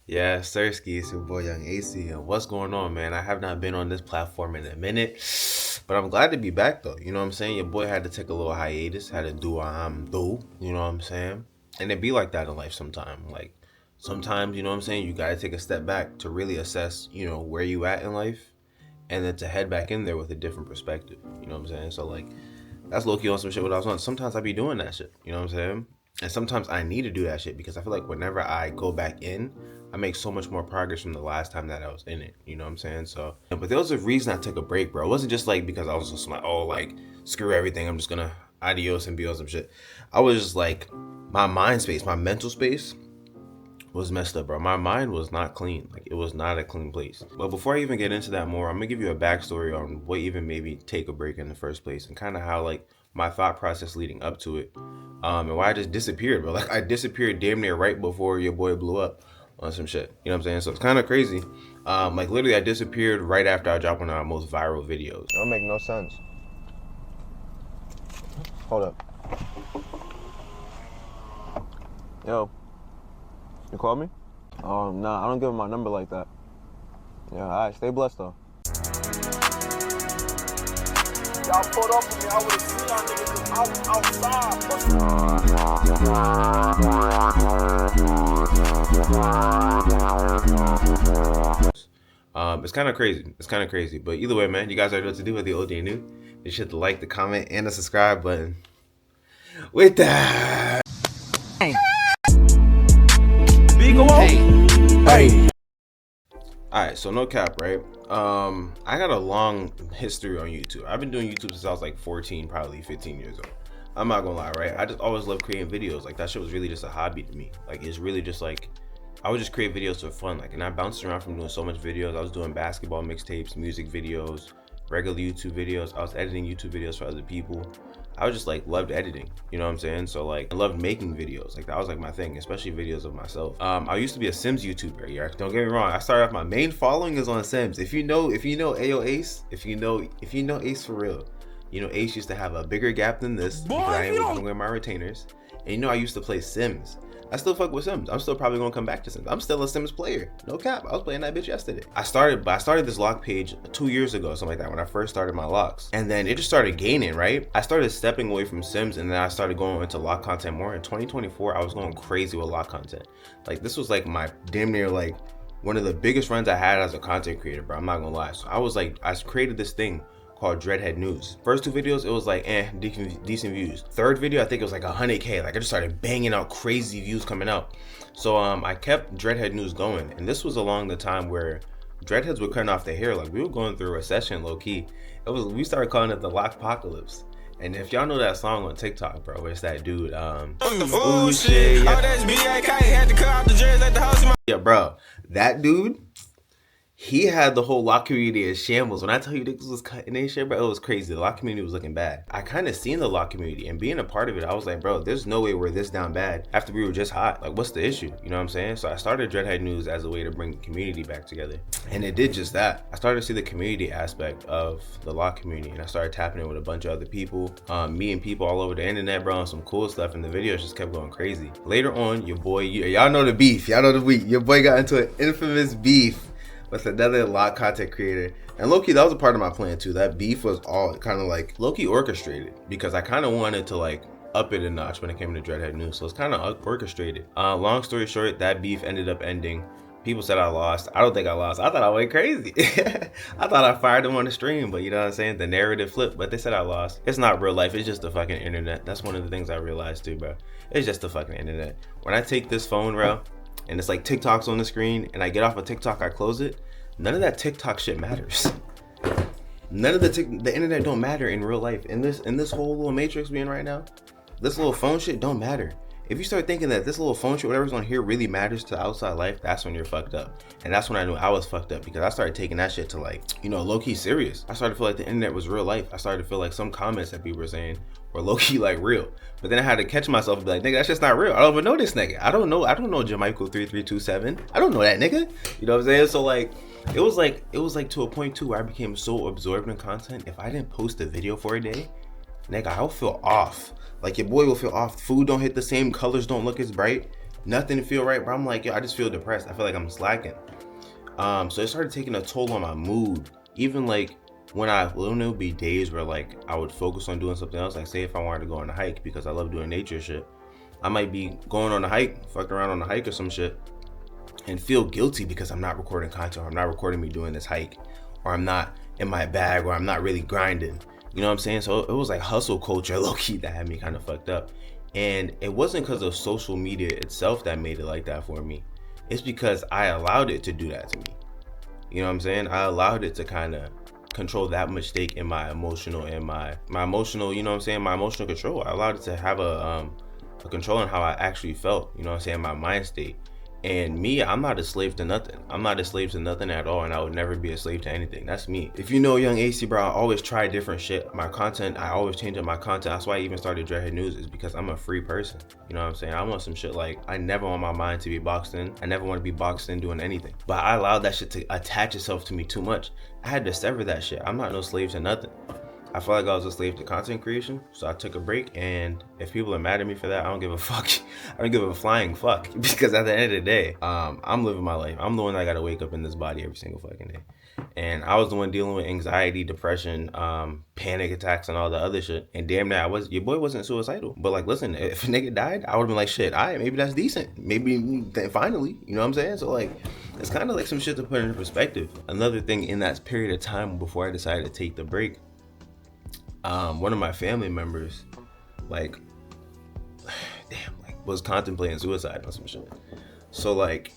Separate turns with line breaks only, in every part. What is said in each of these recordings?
Yeah, Yessirski, it's your boy Young AC, and what's going on, man? I have not been on this platform in a minute, but I'm glad to be back though. You know what I'm saying? Your boy had to take a little hiatus, had to do you know what I'm saying? And it be like that in life sometime. Like sometimes, you know what I'm saying, you gotta take a step back to really assess, where you at in life, and then to head back in there with a different perspective. You know what I'm saying? So like that's low key on some shit what I was on. Sometimes I be doing that shit. You know what I'm saying? And sometimes I need to do that shit because I feel like whenever I go back in, I make so much more progress from the last time that I was in it. You know what I'm saying? So, but there was a reason I took a break, bro. It wasn't just like because I was just like, oh, like screw everything. I'm just gonna adios and be on some shit. I was just like, my mind space, my mental space was messed up, bro. My mind was not clean. Like it was not a clean place. But before I even get into that more, I'm gonna give you a backstory on what even made me take a break in the first place and kind of how like my thought process leading up to it. And why I just disappeared, bro. Like I disappeared damn near right before your boy blew up on some shit. You know what I'm saying? So it's kind of crazy. Like literally I disappeared right after I dropped one of our most viral videos.
That don't make no sense. Hold up. Yo. You call me? Nah, I don't give him my number like that. Yeah, alright, stay blessed though.
Y'all pulled up with me, I would've seen y'all niggas outside.
It's kind of crazy. It's kind of crazy. But either way, man, you guys already know what to do with the old and new. You should like, the comment, and the subscribe button. With that.
Hey. Hey.
Alright, so no cap, right? I got a long history on YouTube. I've been doing YouTube since I was like 14, probably 15 years old. I'm not gonna lie, right? I just always loved creating videos. Like that shit was really just a hobby to me. Like it's really just like I would just create videos for fun. Like, and I bounced around from doing so much videos. I was doing basketball mixtapes, music videos, regular YouTube videos. I was editing YouTube videos for other people. I was just like loved editing, you know what I'm saying? So like I loved making videos. Like that was like my thing, especially videos of myself. I used to be a Sims YouTuber, yeah. Don't get me wrong. I started off, my main following is on Sims. If you know Ayo Ace, if you know Ace for real, you know Ace used to have a bigger gap than this because I ain't even wear my retainers. And you know I used to play Sims. I still fuck with Sims. I'm still probably gonna come back to Sims. I'm still a Sims player. No cap. I was playing that bitch yesterday. I started this lock page 2 years ago, something like that, when I first started my locks. And then it just started gaining, right? I started stepping away from Sims and then I started going into lock content more. In 2024, I was going crazy with lock content. Like this was like my damn near like one of the biggest runs I had as a content creator, bro. I'm not gonna lie. So I created this thing called Dreadhead News. First 2 videos, it was like decent views. Third video, I think it was like 100K. Like I just started banging out crazy views coming out. So I kept Dreadhead News going, and this was along the time where dreadheads were cutting off their hair. Like we were going through a recession, low key. We started calling it the Locpocalypse. And if y'all know that song on TikTok, bro, it's that dude. Ooh, shit. Yeah, bro, that dude. He had the whole lock community as shambles. When I tell you niggas was cutting their shit, bro, it was crazy. The lock community was looking bad. I kind of seen the lock community and being a part of it, I was like, bro, there's no way we're this down bad after we were just hot. Like, what's the issue? You know what I'm saying? So I started Dreadhead News as a way to bring the community back together. And it did just that. I started to see the community aspect of the lock community, and I started tapping in with a bunch of other people, meeting people all over the internet, bro, and some cool stuff, and the videos just kept going crazy. Later on, your boy, y'all know the beef. Y'all know the week. Your boy got into an infamous beef with another lock content creator, and low-key that was a part of my plan too. That beef was all kind of like low-key orchestrated because I kind of wanted to like up it a notch when it came to Dreadhead News, so it's kind of orchestrated. Long story short, that beef ended up ending. People said I lost. I don't think I lost. I thought I went crazy. I thought I fired them on the stream, but you know what I'm saying? The narrative flipped, but they said I lost. It's not real life. It's just the fucking internet. That's one of the things I realized too, bro. It's just the fucking internet. When I take this phone, bro, and it's like TikTok's on the screen, and I get off of TikTok, I close it. None of that TikTok shit matters. None of the internet don't matter in real life. In this whole little matrix we in right now, this little phone shit don't matter. If you start thinking that this little phone shit, whatever's on here, really matters to outside life, that's when you're fucked up. And that's when I knew I was fucked up, because I started taking that shit to like, low-key serious. I started to feel like the internet was real life. I started to feel like some comments that people were saying were low-key like real. But then I had to catch myself and be like, nigga, that's just not real. I don't even know this nigga. I don't know Jamichael3327. I don't know that nigga. You know what I'm saying? So like, it was like to a point too where I became so absorbed in content. If I didn't post a video for a day, nigga, I'll feel off. Like your boy will feel off. Food don't hit the same, colors don't look as bright. Nothing to feel right, bro. I'm like, yo, I just feel depressed. I feel like I'm slacking. So it started taking a toll on my mood. Even like when there would be days where like I would focus on doing something else. Like say if I wanted to go on a hike because I love doing nature shit, I might be going on a hike, fucking around on a hike or some shit, and feel guilty because I'm not recording content, or I'm not recording me doing this hike, or I'm not in my bag, or I'm not really grinding. You know what I'm saying? So it was like hustle culture, low key, that had me kind of fucked up. And it wasn't because of social media itself that made it like that for me. It's because I allowed it to do that to me. You know what I'm saying? I allowed it to kind of control that much stake in my emotional and my emotional, you know what I'm saying? My emotional control. I allowed it to have a control on how I actually felt, you know what I'm saying? My mind state. And me, I'm not a slave to nothing. I'm not a slave to nothing at all, and I would never be a slave to anything. That's me. If you know young AC, bro, I always try different shit. My content, I always change up my content. That's why I even started Dreadhead News, is because I'm a free person. You know what I'm saying? I want some shit like, I never want my mind to be boxed in. I never want to be boxed in doing anything. But I allowed that shit to attach itself to me too much. I had to sever that shit. I'm not no slave to nothing. I felt like I was a slave to content creation, so I took a break, and if people are mad at me for that, I don't give a fuck. I don't give a flying fuck, because at the end of the day, I'm living my life. I'm the one that gotta wake up in this body every single fucking day. And I was the one dealing with anxiety, depression, panic attacks, and all the other shit. And damn that, your boy wasn't suicidal. But like, listen, if a nigga died, I would've been like, shit, maybe that's decent. Maybe finally, you know what I'm saying? So like, it's kind of like some shit to put into perspective. Another thing in that period of time before I decided to take the break, one of my family members, like, was contemplating suicide or some shit. So like,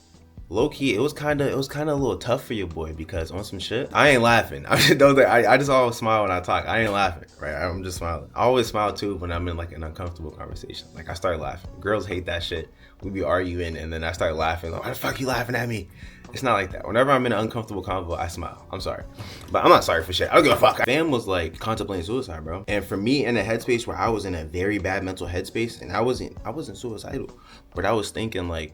low key, it was kind of a little tough for your boy, because on some shit, I ain't laughing. I just always smile when I talk. I ain't laughing, right? I'm just smiling. I always smile too when I'm in like an uncomfortable conversation. Like I start laughing. Girls hate that shit. We be arguing and then I start laughing. Like, why the fuck you laughing at me? It's not like that. Whenever I'm in an uncomfortable convo, I smile. I'm sorry. But I'm not sorry for shit. I don't give a fuck. Fam was like contemplating suicide, bro. And for me, in a headspace where I was in a very bad mental headspace, and I wasn't suicidal, but I was thinking like,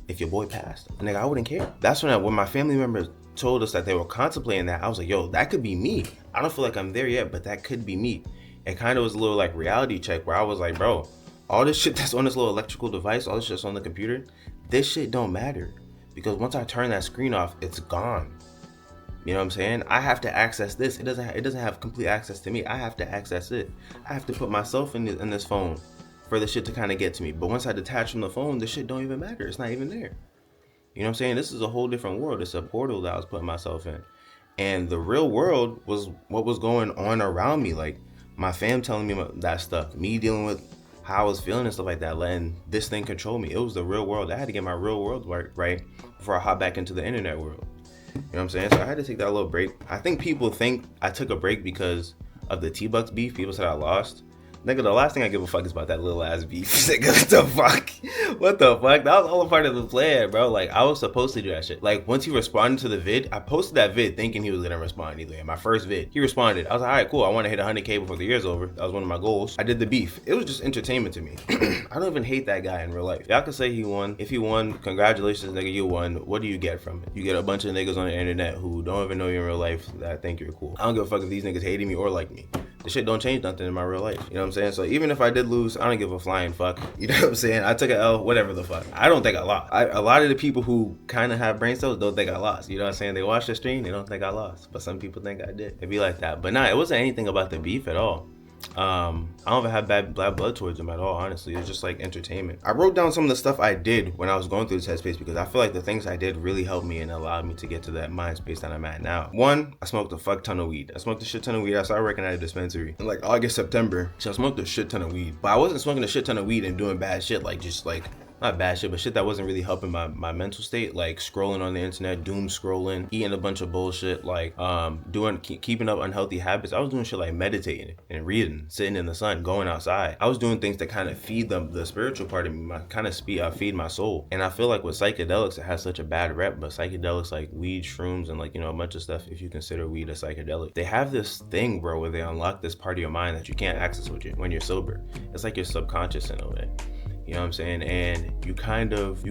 if your boy passed, nigga, I wouldn't care. That's when my family members told us that they were contemplating that, I was like, yo, that could be me. I don't feel like I'm there yet, but that could be me. It kind of was a little like reality check where I was like, bro, all this shit that's on this little electrical device, all this shit's on the computer, this shit don't matter. Because once I turn that screen off, it's gone. You know what I'm saying? I have to access this. It doesn't have complete access to me. I have to access it. I have to put myself in this phone for the shit to kind of get to me. But once I detach from the phone, the shit don't even matter. It's not even there. You know what I'm saying? This is a whole different world. It's a portal that I was putting myself in. And the real world was what was going on around me. Like my fam telling me that stuff, me dealing with how I was feeling and stuff like that, letting this thing control me. It was the real world. I had to get my real world right before I hop back into the internet world. You know what I'm saying? So I had to take that little break. I think people think I took a break because of the T-Bucks beef. People said I lost. Nigga, the last thing I give a fuck is about that little ass beef. Nigga, what the fuck? What the fuck? That was all a part of the plan, bro. Like, I was supposed to do that shit. Like, once he responded to the vid, I posted that vid thinking he was gonna respond either. My first vid, he responded. I was like, all right, cool. I want to hit 100K before the year's over. That was one of my goals. I did the beef. It was just entertainment to me. I don't even hate that guy in real life. Y'all can say he won. If he won, congratulations, nigga, you won. What do you get from it? You get a bunch of niggas on the internet who don't even know you in real life that think you're cool. I don't give a fuck if these niggas hating me or like me. The shit don't change nothing in my real life. You know what I'm saying? So even if I did lose, I don't give a flying fuck. You know what I'm saying? I took an L, whatever the fuck. I don't think I lost. A lot of the people who kind of have brain cells don't think I lost. You know what I'm saying? They watch the stream, they don't think I lost. But some people think I did. It'd be like that. But nah, it wasn't anything about the beef at all. I don't even have bad blood towards him at all, honestly. It was just like entertainment. I wrote down some of the stuff I did when I was going through this headspace because I feel like the things I did really helped me and allowed me to get to that mind space that I'm at now. One, I smoked a fuck ton of weed. I smoked a shit ton of weed. I started working at a dispensary in like August, September. So I smoked a shit ton of weed. But I wasn't smoking a shit ton of weed and doing bad shit, like just like, not bad shit, but shit that wasn't really helping my mental state, like scrolling on the internet, doom scrolling, eating a bunch of bullshit, like keeping up unhealthy habits. I was doing shit like meditating and reading, sitting in the sun, going outside. I was doing things that kind of feed the spiritual part of me, feed my soul. And I feel like with psychedelics, it has such a bad rep, but psychedelics like weed, shrooms, and like, you know, a bunch of stuff, if you consider weed a psychedelic, they have this thing, bro, where they unlock this part of your mind that you can't access when you're sober. It's like your subconscious in a way. You know what I'm saying? And you kind of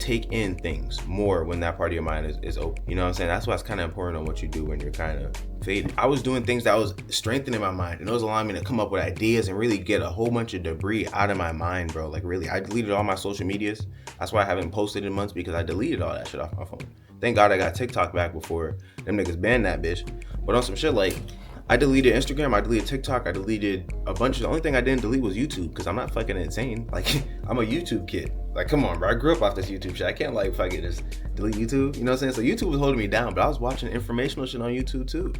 take in things more when that part of your mind is open. You know what I'm saying? That's why it's kind of important on what you do when you're kind of faded. I was doing things that was strengthening my mind, and it was allowing me to come up with ideas and really get a whole bunch of debris out of my mind, bro. Like really, I deleted all my social medias. That's why I haven't posted in months, because I deleted all that shit off my phone. Thank God I got TikTok back before them niggas banned that bitch. But on some shit, like, I deleted Instagram, I deleted TikTok, I deleted a bunch of, the only thing I didn't delete was YouTube, because I'm not fucking insane. Like, I'm a YouTube kid. Like, come on, bro. I grew up off this YouTube shit. I can't, like, fucking just delete YouTube. You know what I'm saying? So YouTube was holding me down, but I was watching informational shit on YouTube too.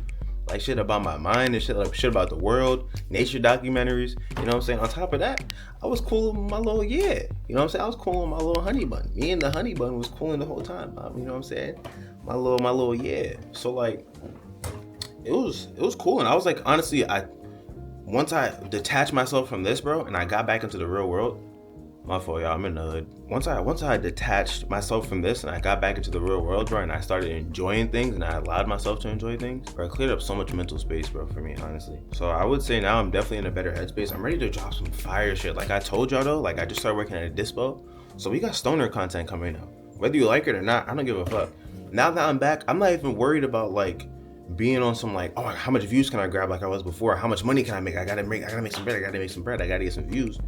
Like shit about my mind and shit, like shit about the world, nature documentaries. You know what I'm saying? On top of that, I was cool with my little, yeah. You know what I'm saying? I was cool with my little honey bun. Me and the honey bun was cooling the whole time. You know what I'm saying? My little, yeah. So like, it was cool. And I was like, honestly, once I detached myself from this, bro, and I got back into the real world, my fault, y'all, I'm in the hood. Once I detached myself from this and I got back into the real world, bro, and I started enjoying things and I allowed myself to enjoy things, bro, it cleared up so much mental space, bro, for me, honestly. So I would say now I'm definitely in a better headspace. I'm ready to drop some fire shit. Like I told y'all though, like I just started working at a dispo, so we got stoner content coming out. Whether you like it or not, I don't give a fuck. Now that I'm back, I'm not even worried about like being on some like, oh, how much views can I grab like I was before? How much money can I make? I gotta make some bread. I gotta get some views.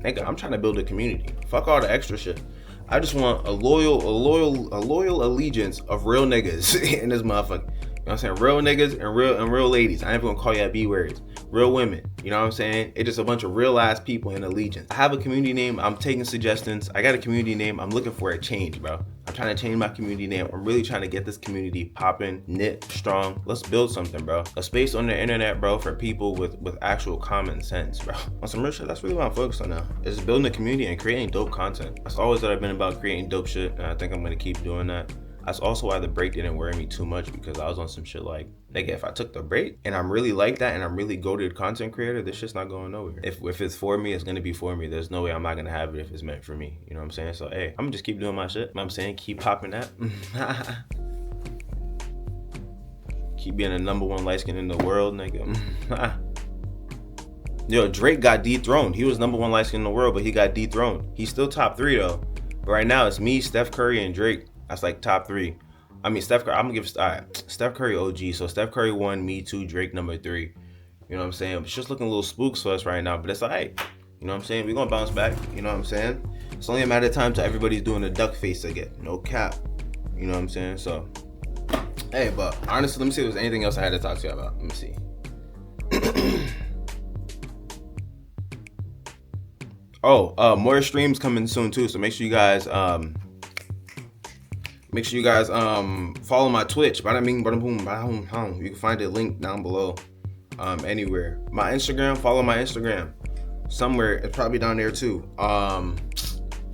Nigga, I'm trying to build a community. Fuck all the extra shit. I just want a loyal allegiance of real niggas in this motherfucker. You know what I'm saying? Real niggas and real ladies. I ain't gonna call y'all B words. Real women. You know what I'm saying? It's just a bunch of real ass people in allegiance. I have a community name. I'm taking suggestions. I got a community name. I'm looking for a change, bro. I'm trying to change my community name. I'm really trying to get this community popping, knit, strong. Let's build something, bro. A space on the internet, bro, for people with actual common sense, bro. On some real shit, that's really what I'm focused on now. Is building a community and creating dope content. That's always what I've been about, creating dope shit, and I think I'm gonna keep doing that. That's also why the break didn't worry me too much, because I was on some shit like, nigga, if I took the break and I'm really like that and I'm really goated content creator, this shit's not going nowhere. If it's for me, it's gonna be for me. There's no way I'm not gonna have it if it's meant for me. You know what I'm saying? So hey, I'm gonna just keep doing my shit. You know what I'm saying? Keep popping that. Keep being the #1 light skin in the world, nigga. Yo, Drake got dethroned. He was #1 light skin in the world, but he got dethroned. He's still top 3 though. But right now it's me, Steph Curry, and Drake. That's like top 3. I mean, Steph Curry, I'm gonna give, all right, Steph Curry OG. So Steph Curry 1, me 2, Drake #3. You know what I'm saying? It's just looking a little spooks for us right now, but it's all right. You know what I'm saying? We're gonna bounce back. You know what I'm saying? It's only a matter of time till everybody's doing the duck face again. No cap. You know what I'm saying? So, hey, but honestly, let me see if there's anything else I had to talk to you about. Let me see. More streams coming soon too. So make sure you guys follow my Twitch. Bada bing, bada boom, bada boom, boom. You can find it linked down below. Anywhere. My Instagram, follow my Instagram. Somewhere, it's probably down there too.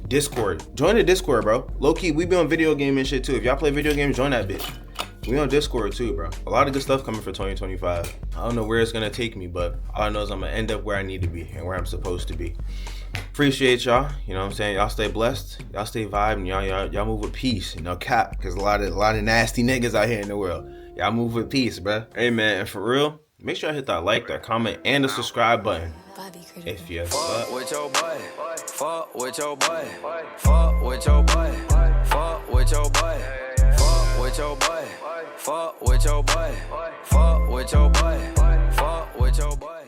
Discord. Join the Discord, bro. Low key, we be on video game and shit too. If y'all play video games, join that bitch. We on Discord too, bro. A lot of good stuff coming for 2025. I don't know where it's gonna take me, but all I know is I'm gonna end up where I need to be and where I'm supposed to be. Appreciate y'all. You know what I'm saying? Y'all stay blessed. Y'all stay vibing. Y'all move with peace. You know, cap, because a lot of nasty niggas out here in the world. Y'all move with peace, bro. Hey man, and for real, make sure I hit that like, that comment, and the subscribe button. If you fuck with your boy, fuck with your boy, fuck with your boy, fuck with your boy, fuck with your boy, fuck with your boy, fuck with your boy, fuck with your boy.